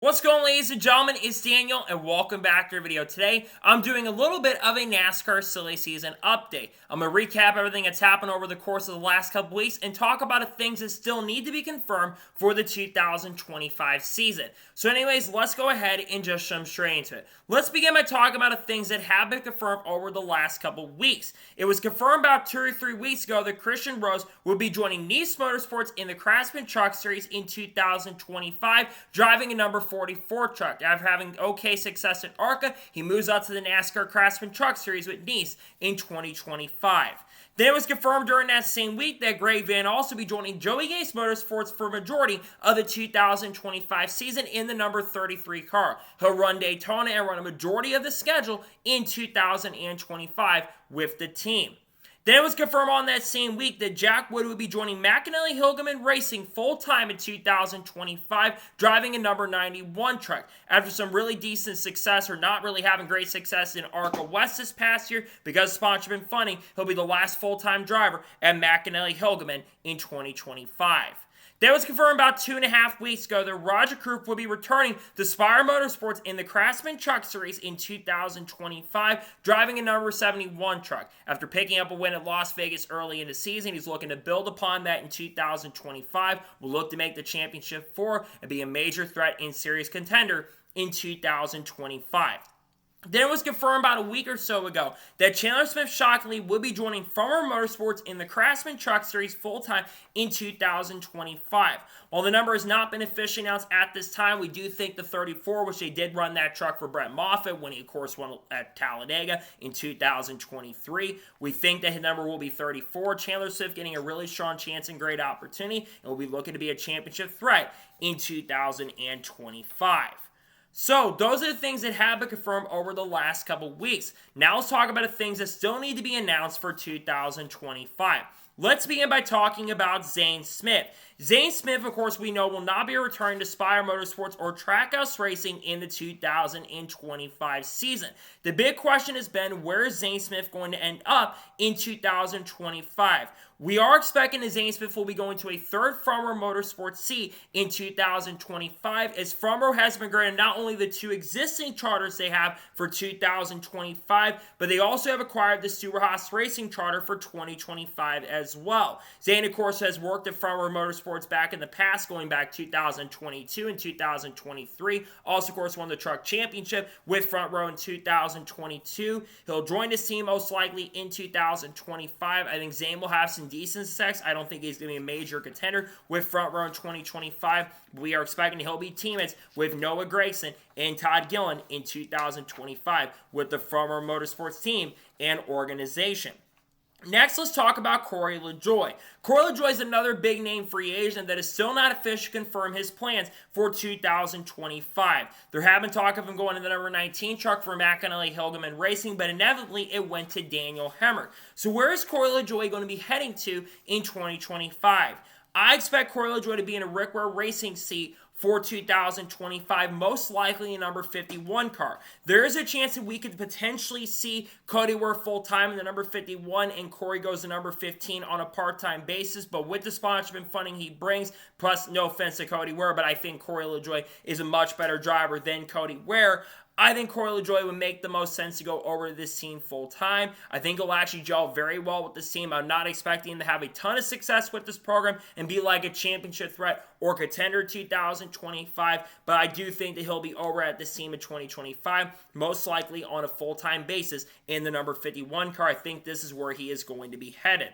What's going on, ladies and gentlemen? It's Daniel and welcome back to our video. Today I'm doing a little bit of a NASCAR silly season update. I'm going to recap everything that's happened over the course of the last couple weeks and talk about the things that still need to be confirmed for the 2025 season. So anyways, let's go ahead and just jump straight into it. Let's begin by talking about the things that have been confirmed over the last couple weeks. It was confirmed about 2 or 3 weeks ago that Christian Rose will be joining Spire Motorsports in the Craftsman Truck Series in 2025, driving a number 44 truck. After having okay success at ARCA, he moves out to the NASCAR Craftsman Truck Series with Nice in 2025. Then it was confirmed during that same week that Greg Van also be joining Joey Gase Motorsports for a majority of the 2025 season in the number 33 car. He'll run Daytona and run a majority of the schedule in 2025 with the team. Then it was confirmed on that same week that Jack Wood would be joining McAnally-Hilgeman Racing full-time in 2025, driving a number 91 truck. After some really decent success, or not really having great success in ARCA West this past year, because sponsor been funding, he'll be the last full-time driver at McAnally-Hilgeman in 2025. That was confirmed about 2.5 weeks ago that Roger Krupp will be returning to Spire Motorsports in the Craftsman Truck Series in 2025, driving a number 71 truck. After picking up a win at Las Vegas early in the season, he's looking to build upon that in 2025. Will look to make the championship 4 and be a major threat and serious contender in 2025. Then it was confirmed about a week or so ago that Chandler Smith shockingly will be joining Farmer Motorsports in the Craftsman Truck Series full-time in 2025. While the number has not been officially announced at this time, we do think the 34, which they did run that truck for Brett Moffitt when he, of course, won at Talladega in 2023. We think that his number will be 34. Chandler Smith getting a really strong chance and great opportunity, and will be looking to be a championship threat in 2025. So, those are the things that have been confirmed over the last couple weeks. Now let's talk about the things that still need to be announced for 2025. Let's begin by talking about Zane Smith. Zane Smith, of course, we know will not be returning to Spire Motorsports or Trackhouse Racing in the 2025 season. The big question has been, where is Zane Smith going to end up in 2025? We are expecting that Zane Smith will be going to a third Farmer Motorsports seat in 2025, as Farmer has been granted not only the 2 existing charters they have for 2025, but they also have acquired the Stewart-Haas Racing charter for 2025 as well. Zane, of course, has worked at Farmer Motorsports back in the past, going back 2022 and 2023. Also, of course, won the Truck Championship with Front Row in 2022. He'll join this team most likely in 2025. I think Zane will have some decent success. I don't think he's going to be a major contender with Front Row in 2025. But we are expecting he'll be teammates with Noah Gragson and Todd Gillen in 2025 with the Front Row Motorsports team and organization. Next, let's talk about Corey LaJoie. Corey LaJoie is another big name free agent that is still not officially confirmed his plans for 2025. There have been talk of him going to the number 19 truck for McAnally-Hilgeman Racing, but inevitably it went to Daniel Hemmer. So where is Corey LaJoie going to be heading to in 2025? I expect Corey LaJoie to be in a Rick Ware Racing seat for 2025, most likely a number 51 car. There is a chance that we could potentially see Cody Ware full-time in the number 51 and Corey goes to number 15 on a part-time basis, but with the sponsorship funding he brings, plus no offense to Cody Ware, but I think Corey LaJoie is a much better driver than Cody Ware. I think Corey LaJoie would make the most sense to go over to this team full-time. I think he'll actually gel very well with this team. I'm not expecting him to have a ton of success with this program and be like a championship threat or contender 2025, but I do think that he'll be over at this team in 2025, most likely on a full-time basis in the number 51 car. I think this is where he is going to be headed.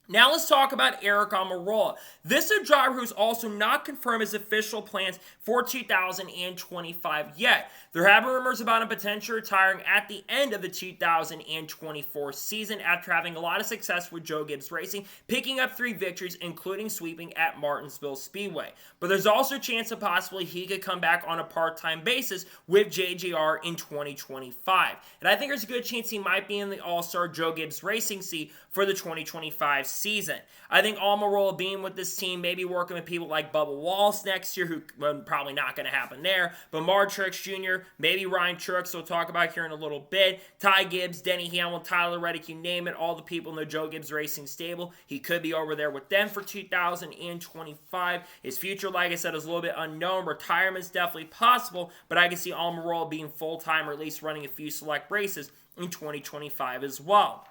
Now let's talk about Aric Almirola. This is a driver who's also not confirmed his official plans for 2025 yet. There have been rumors about him potentially retiring at the end of the 2024 season after having a lot of success with Joe Gibbs Racing, picking up 3 victories, including sweeping at Martinsville Speedway. But there's also a chance that possibly he could come back on a part-time basis with JGR in 2025. And I think there's a good chance he might be in the All-Star Joe Gibbs Racing seat for the 2025 season. I think Almirola being with this team, maybe working with people like Bubba Wallace next year, who probably not going to happen there, but RyanTRX Jr., maybe RyanTRX, we'll talk about here in a little bit, Ty Gibbs, Denny Hamlin, Tyler Reddick, you name it, all the people in the Joe Gibbs Racing stable, he could be over there with them for 2025. His future, like I said, is a little bit unknown. Retirement's definitely possible, but I can see Almirola being full-time or at least running a few select races in 2025 as well.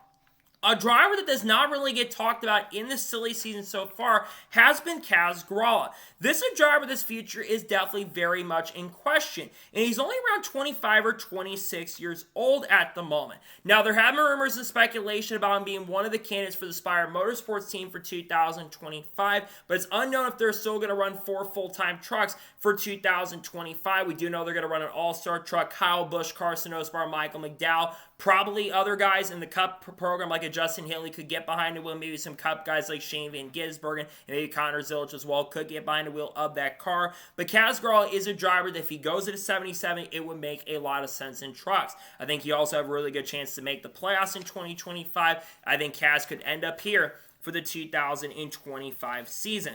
A driver that does not really get talked about in this silly season so far has been Kaz Grala. This is a driver, this future is definitely very much in question. And he's only around 25 or 26 years old at the moment. Now, there have been rumors and speculation about him being one of the candidates for the Spire Motorsports team for 2025, but it's unknown if they're still going to run 4 full-time trucks for 2025. We do know they're going to run an all-star truck, Kyle Busch, Carson Osbar, Michael McDowell, probably other guys in the Cup program like a Justin Haley could get behind the wheel. Maybe some Cup guys like Shane Van Gisbergen and maybe Connor Zilic as well could get behind the wheel of that car. But Kaz Grala is a driver that if he goes at a 77, it would make a lot of sense in trucks. I think he also have a really good chance to make the playoffs in 2025. I think Kaz could end up here for the 2025 season.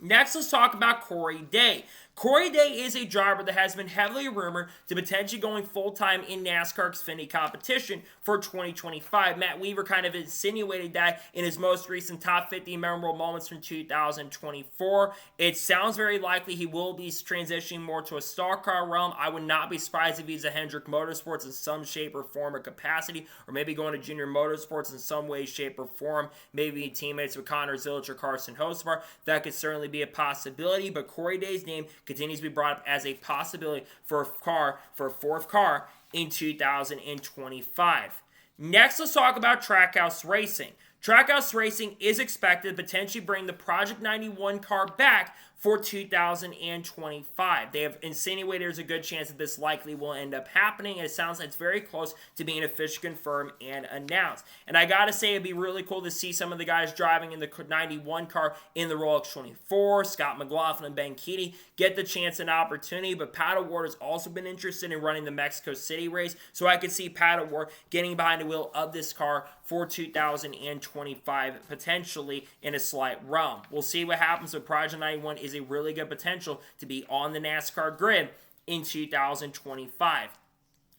Next, let's talk about Corey Day. Corey Day is a driver that has been heavily rumored to potentially going full-time in NASCAR Xfinity competition for 2025. Matt Weaver kind of insinuated that in his most recent top 50 memorable moments from 2024. It sounds very likely he will be transitioning more to a stock car realm. I would not be surprised if he's a Hendrick Motorsports in some shape or form or capacity, or maybe going to Junior Motorsports in some way, shape, or form. Maybe teammates with Connor Zilic or Carson Hosvar. That could certainly be a possibility, but Corey Day's name continues to be brought up as a possibility for a fourth car in 2025. Next, let's talk about Trackhouse Racing. Trackhouse Racing is expected to potentially bring the Project 91 car back for 2025. They have insinuated there's a good chance that this likely will end up happening, and it sounds like it's very close to being officially confirmed and announced. And I gotta say, it'd be really cool to see some of the guys driving in the 91 car in the Rolex 24, Scott McLaughlin and Ben Keating, get the chance and opportunity, but Pat O'Ward has also been interested in running the Mexico City race, so I could see Pat O'Ward getting behind the wheel of this car for 2025, potentially in a slight realm. We'll see what happens, with Project 91 is a really good potential to be on the NASCAR grid in 2025.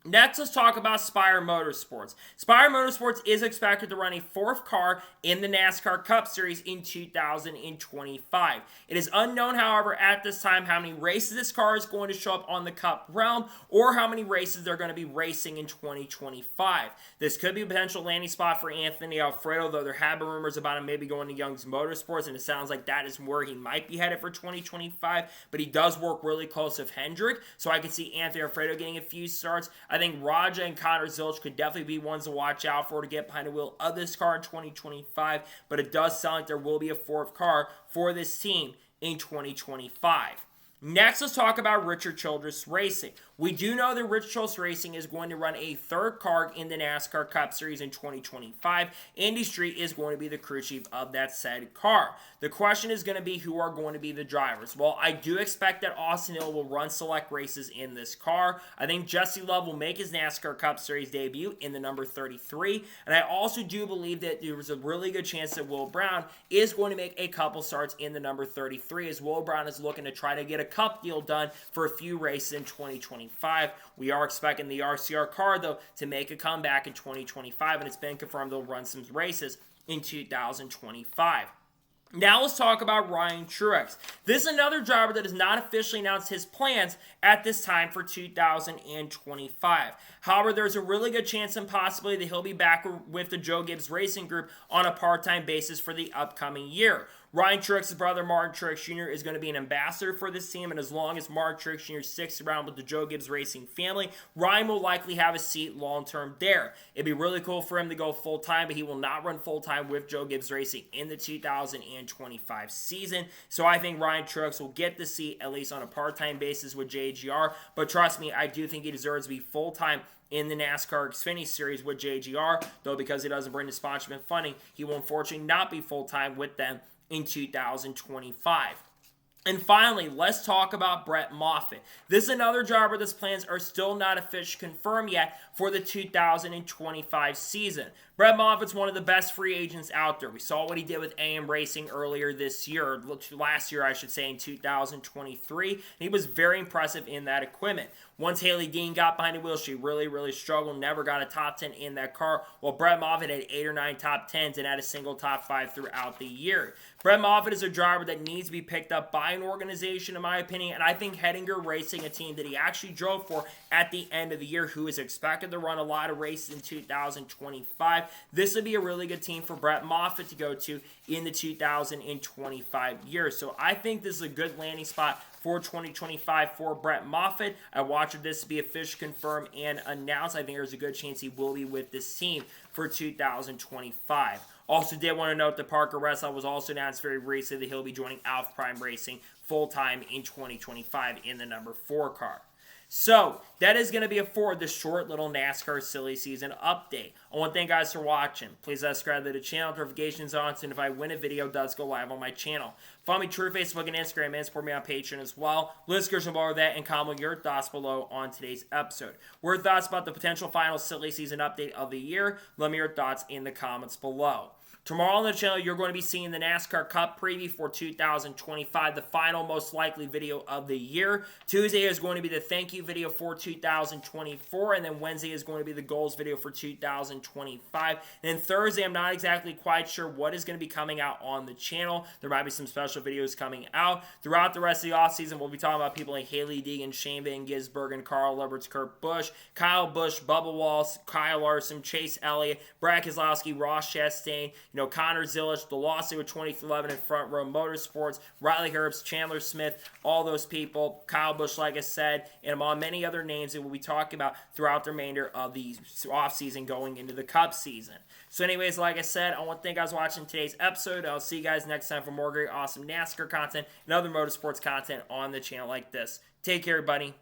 Next, let's talk about Spire Motorsports. Spire Motorsports is expected to run a fourth car in the NASCAR Cup Series in 2025. It is unknown, however, at this time how many races this car is going to show up on the Cup realm or how many races they're going to be racing in 2025. This could be a potential landing spot for Anthony Alfredo, though there have been rumors about him maybe going to Young's Motorsports, and it sounds like that is where he might be headed for 2025, but he does work really close with Hendrick, so I could see Anthony Alfredo getting a few starts. I think Raja and Connor Zilic could definitely be ones to watch out for to get behind the wheel of this car in 2025, but it does sound like there will be a fourth car for this team in 2025. Next, let's talk about Richard Childress Racing. We do know that Richard Childress Racing is going to run a third car in the NASCAR Cup Series in 2025. Andy Street is going to be the crew chief of that said car. The question is going to be who are going to be the drivers. Well, I do expect that Austin Hill will run select races in this car. I think Jesse Love will make his NASCAR Cup Series debut in the number 33. And I also do believe that there's a really good chance that Will Brown is going to make a couple starts in the number 33, as Will Brown is looking to try to get a Cup deal done for a few races in 2025. We are expecting the RCR car, though, to make a comeback in 2025, and it's been confirmed they'll run some races in 2025. Now let's talk about RyanTRX. This is another driver that has not officially announced his plans at this time for 2025. However, there's a really good chance and possibility that he'll be back with the Joe Gibbs Racing Group on a part-time basis for the upcoming year. RyanTRX's brother, RyanTRX Jr., is going to be an ambassador for this team, and as long as RyanTRX Jr. sticks around with the Joe Gibbs Racing family, Ryan will likely have a seat long-term there. It'd be really cool for him to go full-time, but he will not run full-time with Joe Gibbs Racing in the 2025 season, so I think RyanTRX will get the seat, at least on a part-time basis with JGR, but trust me, I do think he deserves to be full-time in the NASCAR Xfinity Series with JGR, though because he doesn't bring the sponsorship funding, he will unfortunately not be full-time with them in 2025. And finally, let's talk about Brett Moffitt. This is another driver that's plans are still not officially confirmed yet for the 2025 season. Brett Moffitt's one of the best free agents out there. We saw what he did with AM Racing earlier this year, or last year I should say, in 2023. And he was very impressive in that equipment. Once Haley Dean got behind the wheel, she really struggled, never got a top 10 in that car, while Brett Moffitt had 8 or 9 top 10s and had a single top 5 throughout the year. Brett Moffitt is a driver that needs to be picked up by an organization, in my opinion, and I think Hettinger Racing, a team that he actually drove for at the end of the year, who is expected to run a lot of races in 2025, this would be a really good team for Brett Moffitt to go to in the 2025 year. So I think this is a good landing spot for 2025 for Brett Moffitt. I watch this to be officially confirmed and announced. I think there's a good chance he will be with this team for 2025. Also did want to note that Parker Ressler was also announced very recently that he'll be joining Alpha Prime Racing full-time in 2025 in the number 4 car. So, that is going to be it for this short little NASCAR silly season update. I want to thank you guys for watching. Please subscribe to the channel, notifications on, so if I win a video, it does go live on my channel. Follow me through Facebook and Instagram, and support me on Patreon as well. Description below that, and comment your thoughts below on today's episode. What are your thoughts about the potential final silly season update of the year? Let me know your thoughts in the comments below. Tomorrow on the channel, you're going to be seeing the NASCAR Cup preview for 2025, the final most likely video of the year. Tuesday is going to be the thank you video for 2024, and then Wednesday is going to be the goals video for 2025. And then Thursday, I'm not exactly quite sure what is going to be coming out on the channel. There might be some special videos coming out. Throughout the rest of the offseason, we'll be talking about people like Haley Deegan, Shane Van Gisbergen, Carl Leverts, Kurt Busch, Kyle Busch, Bubba Wallace, Kyle Larson, Chase Elliott, Brad Keselowski, Ross Chastain, Connor Zilisch, the lawsuit with 2011 in Front Row Motorsports, Riley Herbst, Chandler Smith, all those people, Kyle Busch, like I said, and among many other names that we'll be talking about throughout the remainder of the offseason going into the Cup season. So anyways, like I said, I want to thank you guys for watching today's episode. I'll see you guys next time for more great, awesome NASCAR content and other motorsports content on the channel like this. Take care, everybody.